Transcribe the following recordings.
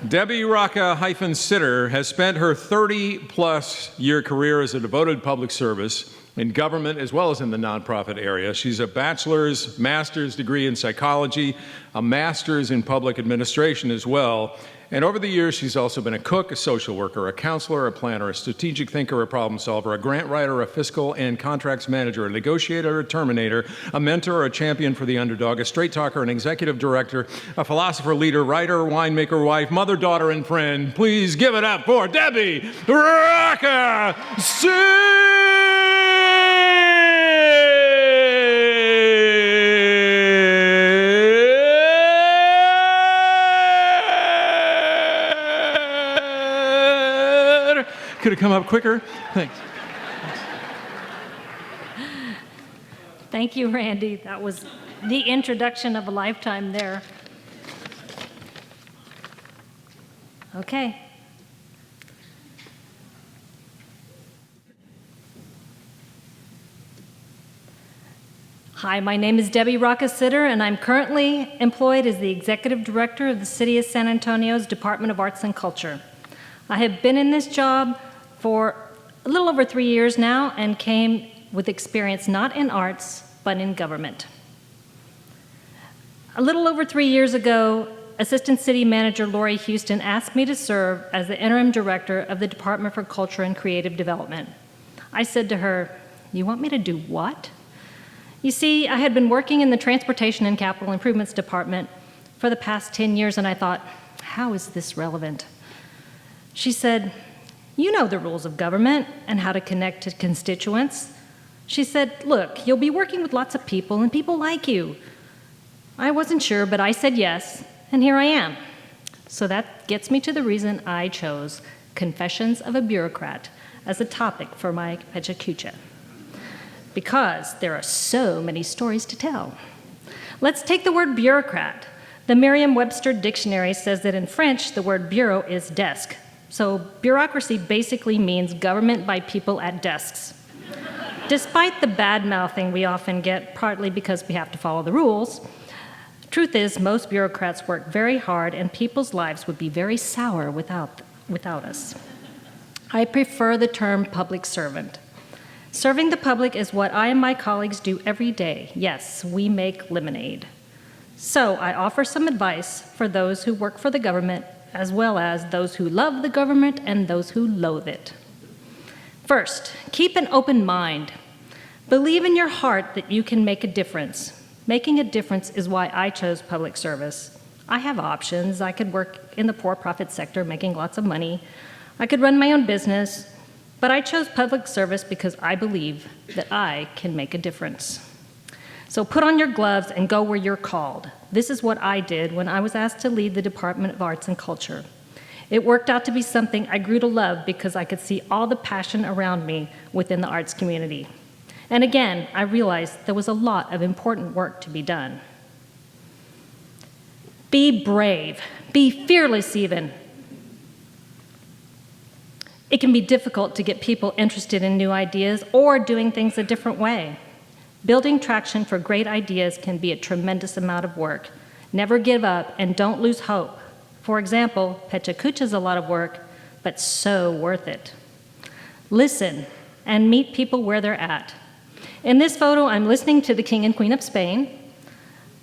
Debbie Racca-Sittre has spent her 30-plus year career as a devoted public service in government as well as in the nonprofit area. She's a bachelor's, master's degree in psychology, a master's in public administration as well. And over the years, she's also been a cook, a social worker, a counselor, a planner, a strategic thinker, a problem solver, a grant writer, a fiscal and contracts manager, a negotiator, a terminator, a mentor, a champion for the underdog, a straight talker, an executive director, a philosopher, leader, writer, winemaker, wife, mother, daughter, and friend. Please give it up for Debbie Racca-Sittre! Could have come up quicker. Thanks. Thank you, Randy. That was the introduction of a lifetime there. Okay. Hi, my name is Debbie Racca-Sittre, and I'm currently employed as the Executive Director of the City of San Antonio's Department of Arts and Culture. I have been in this job for a little over 3 years now and came with experience not in arts, but in government. A little over 3 years ago, Assistant City Manager Lori Houston asked me to serve as the Interim Director of the Department for Culture and Creative Development. I said to her, "You want me to do what?" You see, I had been working in the Transportation and Capital Improvements Department for the past 10 years, and I thought, how is this relevant? She said, "You know the rules of government and how to connect to constituents." She said, "Look, you'll be working with lots of people and people like you." I wasn't sure, but I said yes, and here I am. So that gets me to the reason I chose Confessions of a Bureaucrat as a topic for my PechaKucha. Because there are so many stories to tell. Let's take the word bureaucrat. The Merriam-Webster dictionary says that in French, the word bureau is desk. So bureaucracy basically means government by people at desks. Despite the bad-mouthing we often get, partly because we have to follow the rules, truth is most bureaucrats work very hard and people's lives would be very sour without us. I prefer the term public servant. Serving the public is what I and my colleagues do every day. Yes, we make lemonade. So I offer some advice for those who work for the government, as well as those who love the government and those who loathe it. First, keep an open mind. Believe in your heart that you can make a difference. Making a difference is why I chose public service. I have options. I could work in the for-profit sector making lots of money. I could run my own business, but I chose public service because I believe that I can make a difference. So put on your gloves and go where you're called. This is what I did when I was asked to lead the Department of Arts and Culture. It worked out to be something I grew to love because I could see all the passion around me within the arts community. And again, I realized there was a lot of important work to be done. Be brave. Be fearless even. It can be difficult to get people interested in new ideas or doing things a different way. Building traction for great ideas can be a tremendous amount of work. Never give up and don't lose hope. For example, PechaKucha is a lot of work, but so worth it. Listen and meet people where they're at. In this photo, I'm listening to the King and Queen of Spain.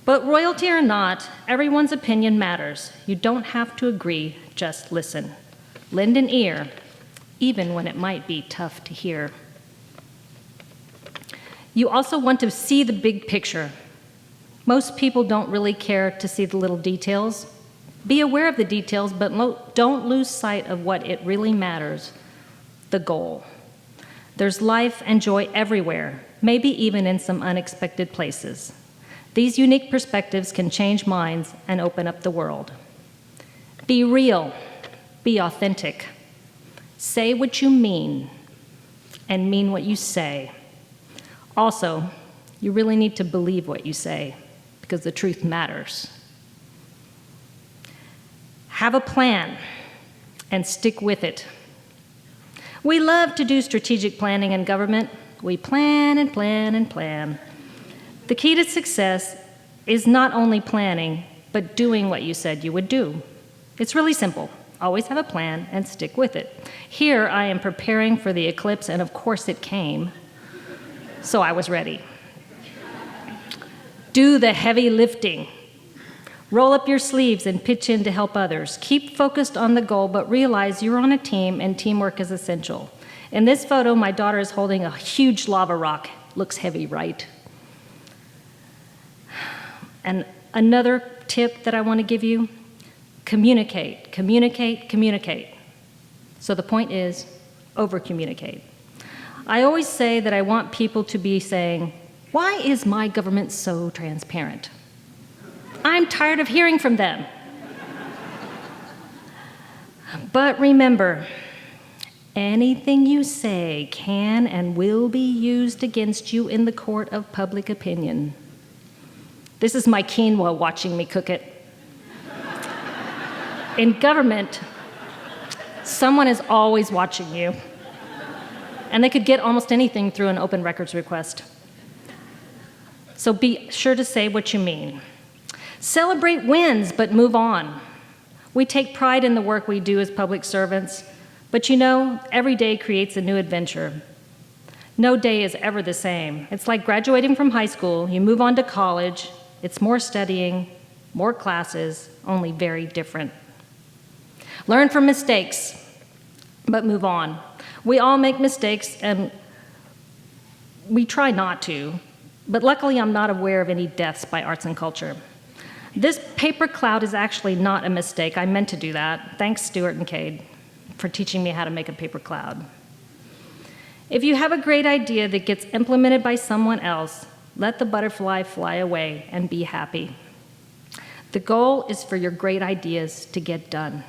But royalty or not, everyone's opinion matters. You don't have to agree, just listen. Lend an ear, even when it might be tough to hear. You also want to see the big picture. Most people don't really care to see the little details. Be aware of the details, but don't lose sight of what it really matters, the goal. There's life and joy everywhere, maybe even in some unexpected places. These unique perspectives can change minds and open up the world. Be real, be authentic. Say what you mean, and mean what you say. Also, you really need to believe what you say, because the truth matters. Have a plan, and stick with it. We love to do strategic planning in government. We plan and plan and plan. The key to success is not only planning, but doing what you said you would do. It's really simple. Always have a plan and stick with it. Here, I am preparing for the eclipse, and of course it came, so I was ready. Do the heavy lifting. Roll up your sleeves and pitch in to help others. Keep focused on the goal, but realize you're on a team and teamwork is essential. In this photo, my daughter is holding a huge lava rock. Looks heavy, right? And another tip that I want to give you, communicate, communicate, communicate. So the point is, over-communicate. I always say that I want people to be saying, "Why is my government so transparent?" I'm tired of hearing from them. But remember, anything you say can and will be used against you in the court of public opinion. This is my quinoa watching me cook it. In government, someone is always watching you, and they could get almost anything through an open records request. So be sure to say what you mean. Celebrate wins, but move on. We take pride in the work we do as public servants, but you know, every day creates a new adventure. No day is ever the same. It's like graduating from high school, you move on to college, it's more studying, more classes, only very different. Learn from mistakes, but move on. We all make mistakes, and we try not to, but luckily I'm not aware of any deaths by arts and culture. This paper cloud is actually not a mistake. I meant to do that. Thanks, Stuart and Cade, for teaching me how to make a paper cloud. If you have a great idea that gets implemented by someone else, let the butterfly fly away and be happy. The goal is for your great ideas to get done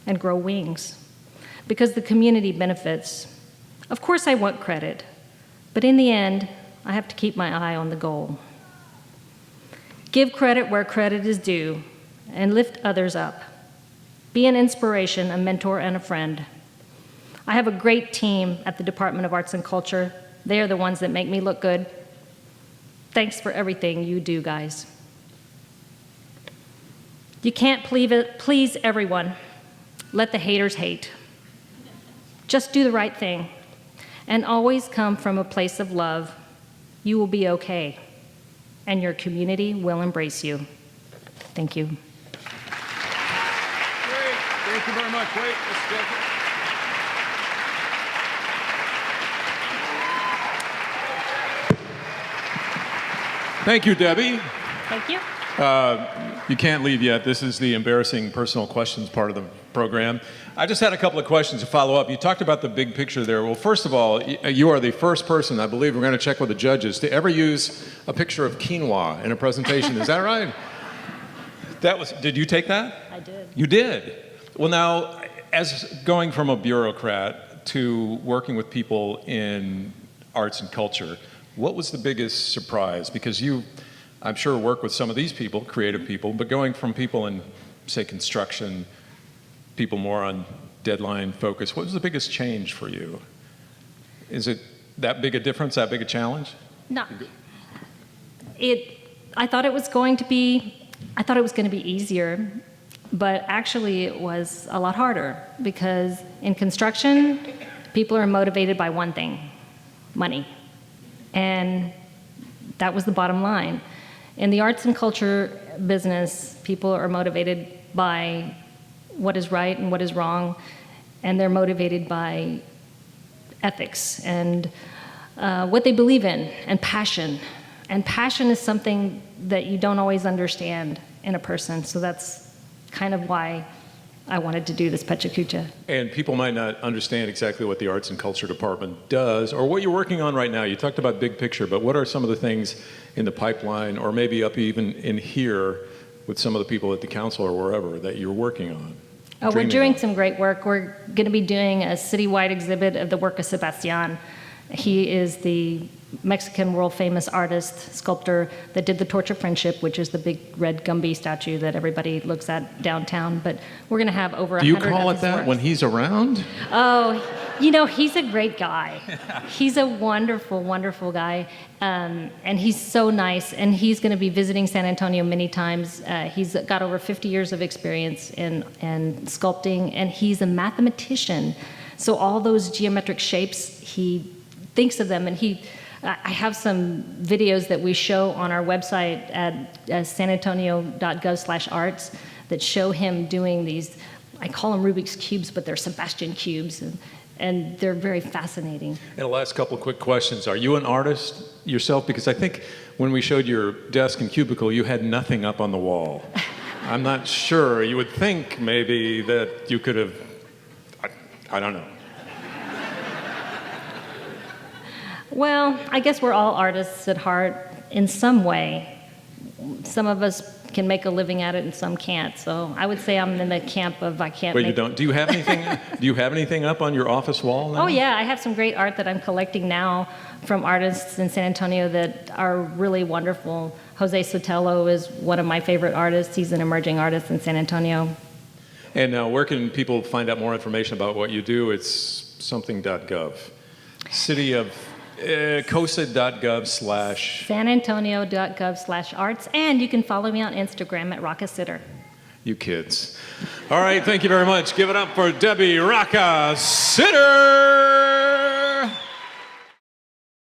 and grow wings, because the community benefits. Of course I want credit, but in the end, I have to keep my eye on the goal. Give credit where credit is due, and lift others up. Be an inspiration, a mentor, and a friend. I have a great team at the Department of Arts and Culture. They are the ones that make me look good. Thanks for everything you do, guys. You can't please everyone. Let the haters hate. Just do the right thing, and always come from a place of love. You will be okay, and your community will embrace you. Thank you. Great. Thank you very much. Wait, Thank you, Debbie. Thank you. You can't leave yet. This is the embarrassing personal questions part of the program. I just had a couple of questions to follow up. You talked about the big picture there. Well, first of all, you are the first person, I believe, we're going to check with the judges, to ever use a picture of quinoa in a presentation. Is that right? Did you take that? I did. You did? Well, now, as going from a bureaucrat to working with people in arts and culture, what was the biggest surprise? Because you, I'm sure, work with some of these people, creative people, but going from people in, say, construction, people more on deadline focus, what was the biggest change for you? Is it that big a difference, that big a challenge? No. I thought it was going to be easier, but actually it was a lot harder, because in construction, people are motivated by one thing: money. And that was the bottom line. In the arts and culture business, people are motivated by what is right and what is wrong, and they're motivated by ethics and what they believe in, and passion. And passion is something that you don't always understand in a person, so that's kind of why I wanted to do this PechaKucha. And people might not understand exactly what the Arts and Culture Department does, or what you're working on right now. You talked about big picture, but what are some of the things in the pipeline, or maybe up even in here with some of the people at the council or wherever, that you're working on? Oh, we're doing some great work. We're going to be doing a citywide exhibit of the work of Sebastian. He is the Mexican world-famous artist, sculptor that did the Torch of Friendship, which is the big red Gumby statue that everybody looks at downtown. But we're going to have over 100 Do you call it that when he's around? Oh, You know, he's a great guy. He's a wonderful, wonderful guy. And he's so nice. And he's going to be visiting San Antonio many times. He's got over 50 years of experience in sculpting, and he's a mathematician. So all those geometric shapes, he thinks of them. And I have some videos that we show on our website at sanantonio.gov/arts that show him doing these, I call them Rubik's Cubes, but they're Sebastian cubes. And they're very fascinating. And the last couple quick questions. Are you an artist yourself? Because I think when we showed your desk and cubicle, you had nothing up on the wall. I'm not sure. You would think maybe that you could have, I don't know. Well, I guess we're all artists at heart in some way. Some of us can make a living at it and some can't. So I would say I'm in the camp of I can't. But you don't. Do you have anything? Do you have anything up on your office wall now? Oh yeah, I have some great art that I'm collecting now from artists in San Antonio that are really wonderful. Jose Sotelo is one of my favorite artists. He's an emerging artist in San Antonio. And where can people find out more information about what you do? It's something.gov. City of COSA.gov/ sanantonio.gov/arts, and you can follow me on Instagram at Racca-Sittre. You kids. All right, thank you very much. Give it up for Debbie Racca-Sittre.